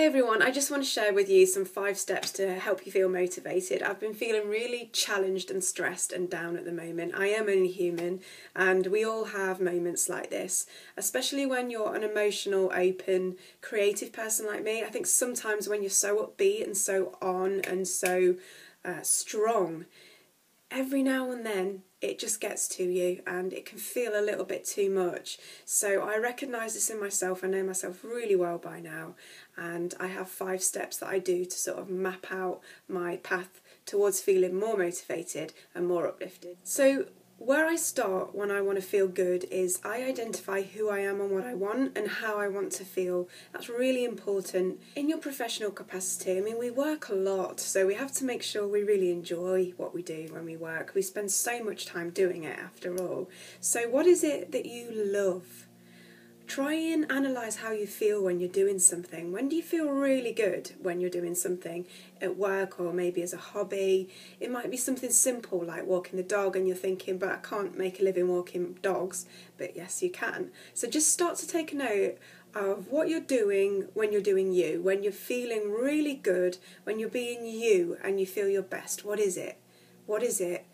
Hi everyone, I just want to share with you some 5 steps to help you feel motivated. I've been feeling really challenged and stressed and down at the moment. I am only human and we all have moments like this, especially when you're an emotional, open, creative person like me. I think sometimes when you're so upbeat and so on and so strong, every now and then it just gets to you and it can feel a little bit too much. So I recognise this in myself. I know myself really well by now, and I have 5 steps that I do to sort of map out my path towards feeling more motivated and more uplifted. So where I start when I want to feel good is I identify who I am and what I want and how I want to feel. That's really important in your professional capacity. I mean, we work a lot, so we have to make sure we really enjoy what we do when we work. We spend so much time doing it after all. So what is it that you love? Try and analyse how you feel when you're doing something. When do you feel really good when you're doing something at work or maybe as a hobby? It might be something simple like walking the dog and you're thinking, but I can't make a living walking dogs. But yes, you can. So just start to take a note of what you're doing when you're doing you, when you're feeling really good, when you're being you and you feel your best. What is it? What is it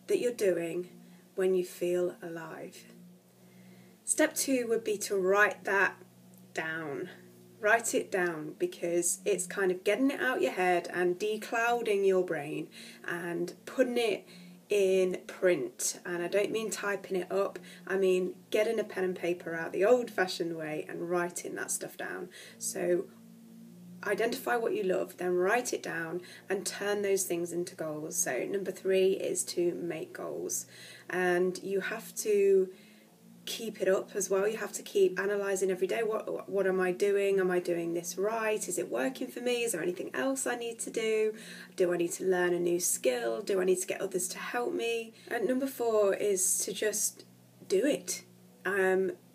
that you're doing when you feel alive? Step 2 would be to write that down. Write it down, because it's kind of getting it out your head and declouding your brain and putting it in print. And I don't mean typing it up, I mean getting a pen and paper out the old-fashioned way and writing that stuff down. So identify what you love, then write it down and turn those things into goals. So number 3 is to make goals, and you have to keep it up as well. You have to keep analysing every day. What am I doing? Am I doing this right? Is it working for me? Is there anything else I need to do? Do I need to learn a new skill? Do I need to get others to help me? And number 4 is to just do it.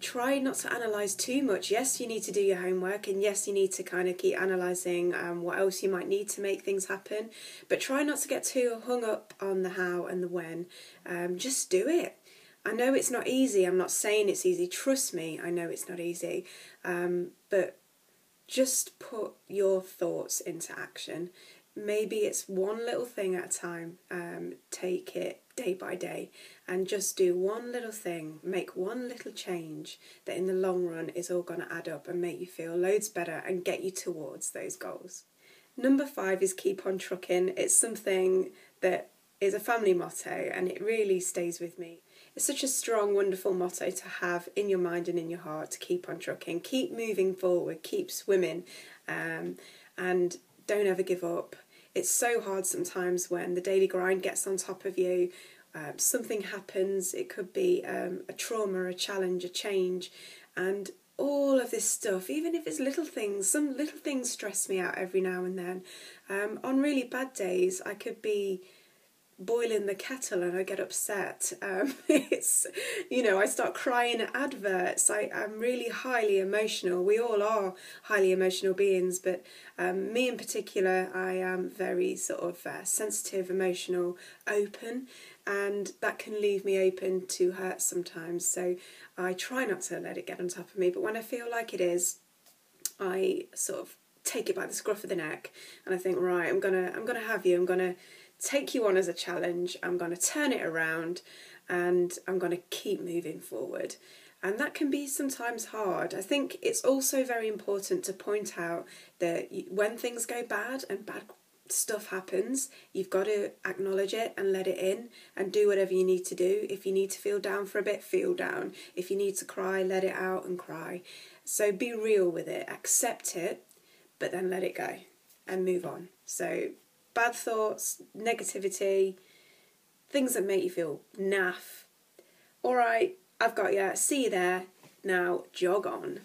Try not to analyse too much. Yes, you need to do your homework, and yes, you need to kind of keep analysing what else you might need to make things happen, but try not to get too hung up on the how and the when. Just do it. I know it's not easy. I'm not saying it's easy. Trust me, I know it's not easy. But just put your thoughts into action. Maybe it's one little thing at a time. Take it day by day and just do one little thing. Make one little change that in the long run is all going to add up and make you feel loads better and get you towards those goals. Number 5 is keep on trucking. It's something that is a family motto and it really stays with me. It's such a strong, wonderful motto to have in your mind and in your heart, to keep on trucking, keep moving forward, keep swimming, and don't ever give up. It's so hard sometimes when the daily grind gets on top of you. Something happens, it could be a trauma, a challenge, a change, and all of this stuff, even if it's little things, some little things stress me out every now and then. On really bad days, I could be boiling the kettle and I get upset. It's, I start crying at adverts. I'm really highly emotional. We all are highly emotional beings, but me in particular, I am very sort of sensitive, emotional, open, and that can leave me open to hurt sometimes. So I try not to let it get on top of me, but when I feel like it is, I sort of take it by the scruff of the neck and I think, right, I'm gonna have you. I'm gonna take you on as a challenge, I'm going to turn it around and I'm going to keep moving forward. And that can be sometimes hard. I think it's also very important to point out that when things go bad and bad stuff happens, you've got to acknowledge it and let it in and do whatever you need to do. If you need to feel down for a bit, feel down. If you need to cry, let it out and cry. So be real with it, accept it, but then let it go and move on. So bad thoughts, negativity, things that make you feel naff. All right, I've got you. See you there. Now jog on.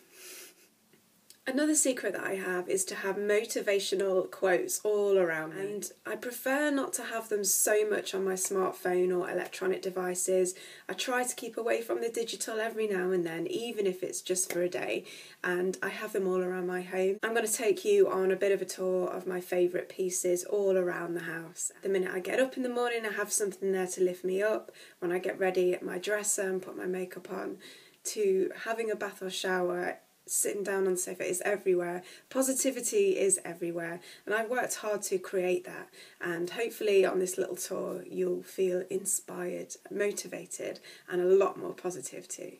Another secret that I have is to have motivational quotes all around me. And I prefer not to have them so much on my smartphone or electronic devices. I try to keep away from the digital every now and then, even if it's just for a day. And I have them all around my home. I'm going to take you on a bit of a tour of my favourite pieces all around the house. The minute I get up in the morning, I have something there to lift me up. When I get ready at my dresser and put my makeup on, to having a bath or shower, sitting down on the sofa is everywhere. Positivity is everywhere, and I've worked hard to create that, and hopefully on this little tour you'll feel inspired, motivated, and a lot more positive too.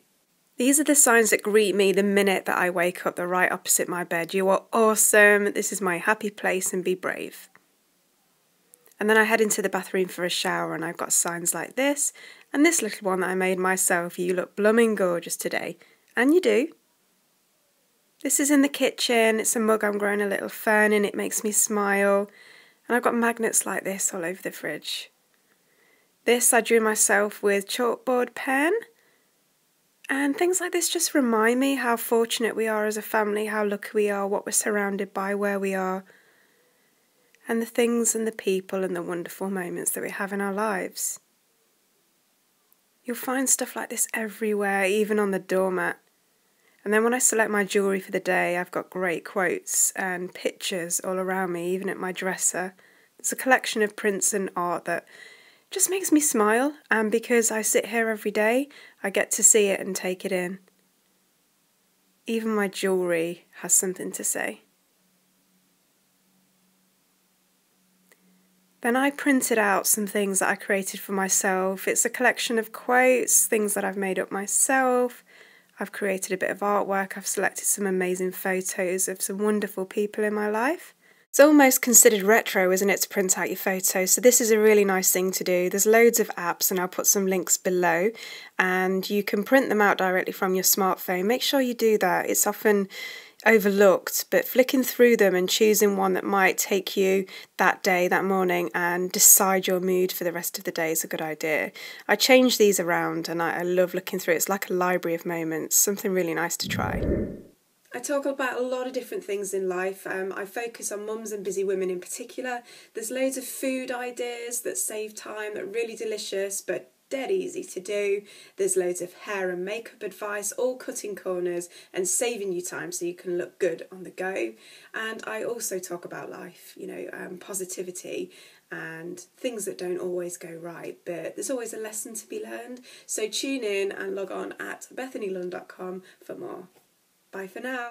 These are the signs that greet me the minute that I wake up. They're right opposite my bed. You are awesome, this is my happy place, and be brave. And then I head into the bathroom for a shower, and I've got signs like this, and this little one that I made myself. You look blooming gorgeous today. And you do. This is in the kitchen. It's a mug I'm growing a little fern in. It makes me smile. And I've got magnets like this all over the fridge. This I drew myself with chalkboard pen. And things like this just remind me how fortunate we are as a family, how lucky we are, what we're surrounded by, where we are, and the things and the people and the wonderful moments that we have in our lives. You'll find stuff like this everywhere, even on the doormat. And then when I select my jewellery for the day, I've got great quotes and pictures all around me, even at my dresser. There's a collection of prints and art that just makes me smile, and because I sit here every day, I get to see it and take it in. Even my jewellery has something to say. Then I printed out some things that I created for myself. It's a collection of quotes, things that I've made up myself. I've created a bit of artwork. I've selected some amazing photos of some wonderful people in my life. It's almost considered retro, isn't it, to print out your photos? So this is a really nice thing to do. There's loads of apps, and I'll put some links below, and you can print them out directly from your smartphone. Make sure you do that. It's often overlooked, but flicking through them and choosing one that might take you that day, that morning, and decide your mood for the rest of the day is a good idea. I change these around, and I love looking through. It's like a library of moments, something really nice to try. I talk about a lot of different things in life. I focus on mums and busy women in particular. There's loads of food ideas that save time, that are really delicious, but dead easy to do. There's loads of hair and makeup advice, all cutting corners and saving you time so you can look good on the go. And I also talk about life, positivity and things that don't always go right, but there's always a lesson to be learned. So tune in and log on at bethanylund.com for more. Bye for now.